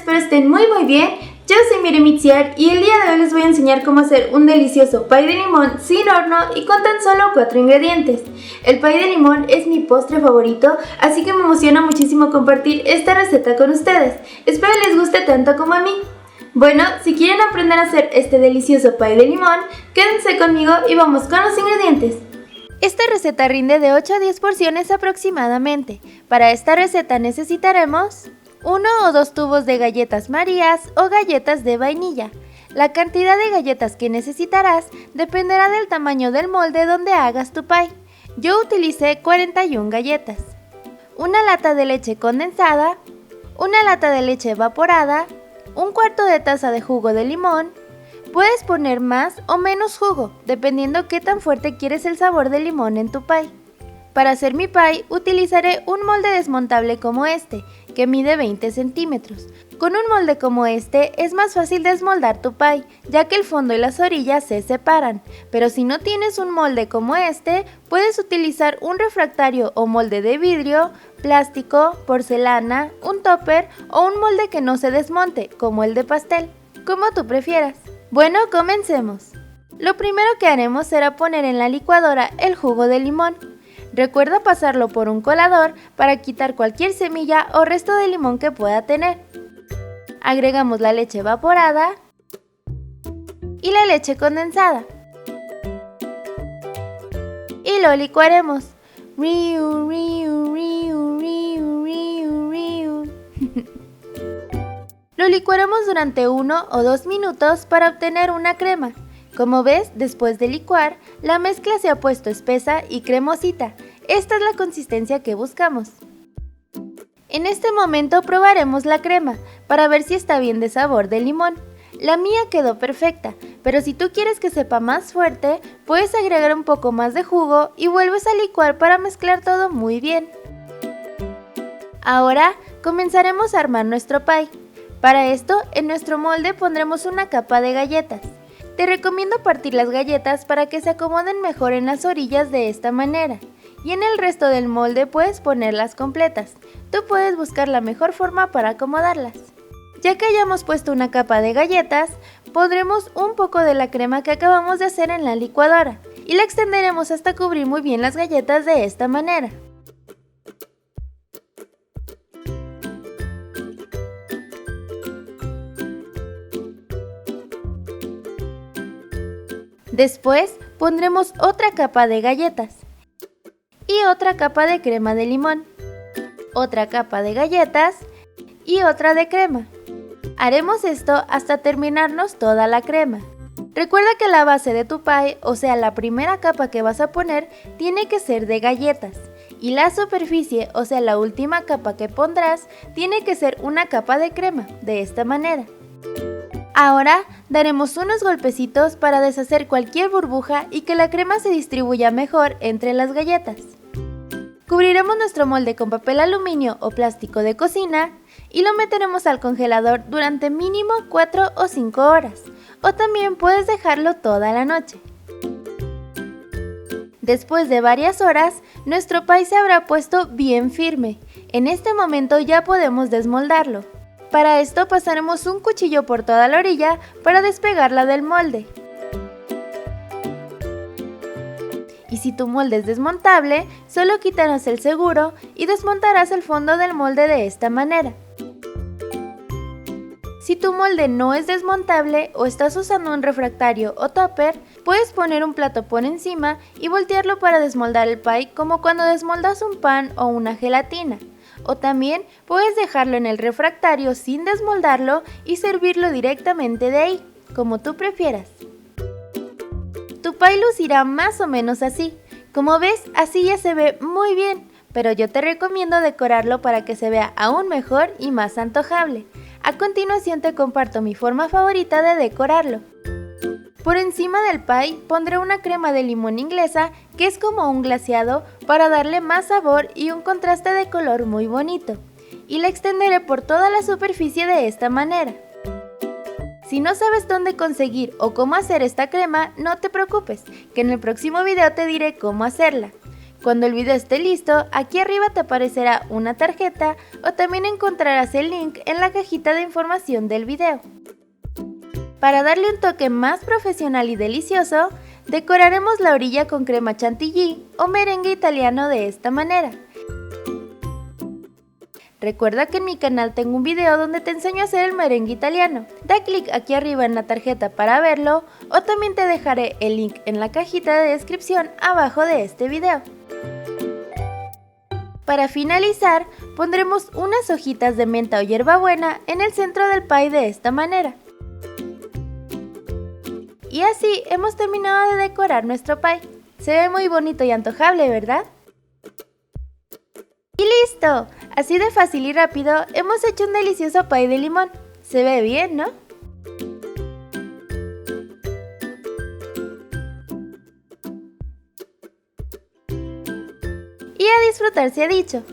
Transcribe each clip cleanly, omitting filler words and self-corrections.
Espero estén muy bien. Yo soy Miriam Itziar y el día de hoy les voy a enseñar cómo hacer un delicioso pay de limón sin horno y con tan solo 4 ingredientes. El pay de limón es mi postre favorito, así que me emociona muchísimo compartir esta receta con ustedes. Espero les guste tanto como a mí. Bueno, si quieren aprender a hacer este delicioso pay de limón, quédense conmigo y vamos con los ingredientes. Esta receta rinde de 8 a 10 porciones aproximadamente. Para esta receta necesitaremos 1 o 2 tubos de galletas Marías o galletas de vainilla. La cantidad de galletas que necesitarás dependerá del tamaño del molde donde hagas tu pay. Yo utilicé 41 galletas. Una lata de leche condensada, una lata de leche evaporada, un cuarto de taza de jugo de limón. Puedes poner más o menos jugo, dependiendo qué tan fuerte quieres el sabor del limón en tu pay. Para hacer mi pay utilizaré un molde desmontable como este, que mide 20 centímetros. Con un molde como este es más fácil desmoldar tu pay, ya que el fondo y las orillas se separan. Pero si no tienes un molde como este, puedes utilizar un refractario o molde de vidrio, plástico, porcelana, un topper o un molde que no se desmonte, como el de pastel, como tú prefieras. Bueno, comencemos. Lo primero que haremos será poner en la licuadora el jugo de limón. Recuerda pasarlo por un colador para quitar cualquier semilla o resto de limón que pueda tener. Agregamos la leche evaporada y la leche condensada. Y lo licuaremos. Riu, riu, riu, riu, riu, riu. Lo licuaremos durante 1 o 2 minutos para obtener una crema. Como ves, después de licuar, la mezcla se ha puesto espesa y cremosita. Esta es la consistencia que buscamos. En este momento probaremos la crema para ver si está bien de sabor de limón. La mía quedó perfecta, pero si tú quieres que sepa más fuerte, puedes agregar un poco más de jugo y vuelves a licuar para mezclar todo muy bien. Ahora comenzaremos a armar nuestro pay. Para esto, en nuestro molde pondremos una capa de galletas. Te recomiendo partir las galletas para que se acomoden mejor en las orillas de esta manera. Y en el resto del molde puedes ponerlas completas. Tú puedes buscar la mejor forma para acomodarlas. Ya que hayamos puesto una capa de galletas, pondremos un poco de la crema que acabamos de hacer en la licuadora y la extenderemos hasta cubrir muy bien las galletas de esta manera. Después pondremos otra capa de galletas y otra capa de crema de limón, otra capa de galletas y otra de crema. Haremos esto hasta terminarnos toda la crema. Recuerda que la base de tu pie, o sea la primera capa que vas a poner, tiene que ser de galletas y la superficie, o sea la última capa que pondrás, tiene que ser una capa de crema, de esta manera. Ahora daremos unos golpecitos para deshacer cualquier burbuja y que la crema se distribuya mejor entre las galletas. Cubriremos nuestro molde con papel aluminio o plástico de cocina y lo meteremos al congelador durante mínimo 4 o 5 horas, o también puedes dejarlo toda la noche. Después de varias horas, nuestro pie se habrá puesto bien firme. En este momento ya podemos desmoldarlo. Para esto pasaremos un cuchillo por toda la orilla para despegarla del molde. Y si tu molde es desmontable, solo quitarás el seguro y desmontarás el fondo del molde de esta manera. Si tu molde no es desmontable o estás usando un refractario o topper, puedes poner un plato por encima y voltearlo para desmoldar el pie como cuando desmoldas un pan o una gelatina. O también puedes dejarlo en el refractario sin desmoldarlo y servirlo directamente de ahí, como tú prefieras. Tu pie lucirá más o menos así, Como ves, así ya se ve muy bien, pero yo te recomiendo decorarlo para que se vea aún mejor y más antojable. A continuación te comparto mi forma favorita de decorarlo. Por encima del pie pondré una crema de limón inglesa que es como un glaseado para darle más sabor y un contraste de color muy bonito. Y la extenderé por toda la superficie de esta manera. Si no sabes dónde conseguir o cómo hacer esta crema, no te preocupes, que en el próximo video te diré cómo hacerla. Cuando el video esté listo, aquí arriba te aparecerá una tarjeta o también encontrarás el link en la cajita de información del video. Para darle un toque más profesional y delicioso, decoraremos la orilla con crema chantilly o merengue italiano de esta manera. Recuerda que en mi canal tengo un video donde te enseño a hacer el merengue italiano. Da clic aquí arriba en la tarjeta para verlo o también te dejaré el link en la cajita de descripción abajo de este video. Para finalizar, pondremos unas hojitas de menta o hierbabuena en el centro del pie de esta manera. Y así hemos terminado de decorar nuestro pie. Se ve muy bonito y antojable, ¿verdad? ¡Y listo! Así de fácil y rápido hemos hecho un delicioso pie de limón. Se ve bien, ¿no? Y a disfrutar se ha dicho.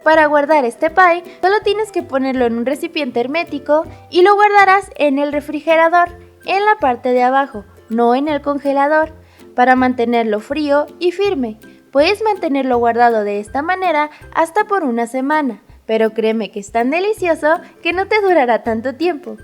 Para guardar este pie, solo tienes que ponerlo en un recipiente hermético y lo guardarás en el refrigerador, en la parte de abajo, no en el congelador, para mantenerlo frío y firme. Puedes mantenerlo guardado de esta manera hasta por una semana, pero créeme que es tan delicioso que no te durará tanto tiempo.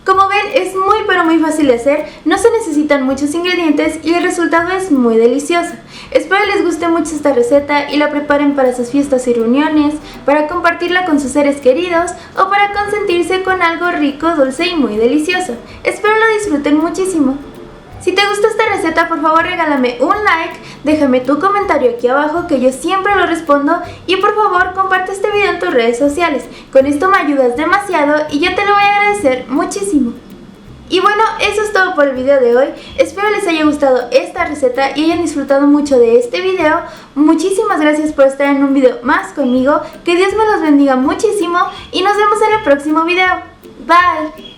Como ven, es muy pero muy fácil de hacer, no se necesitan muchos ingredientes y el resultado es muy delicioso. Espero les guste mucho esta receta y la preparen para sus fiestas y reuniones, para compartirla con sus seres queridos o para consentirse con algo rico, dulce y muy delicioso. Espero lo disfruten muchísimo. Si te gustó esta receta, por favor regálame un like, déjame tu comentario aquí abajo que yo siempre lo respondo y por favor comparte este video en tus redes sociales. Con esto me ayudas demasiado y yo te lo voy a agradecer muchísimo. Y bueno, eso es todo por el video de hoy. Espero les haya gustado esta receta y hayan disfrutado mucho de este video. Muchísimas gracias por estar en un video más conmigo. Que Dios me los bendiga muchísimo y nos vemos en el próximo video. Bye.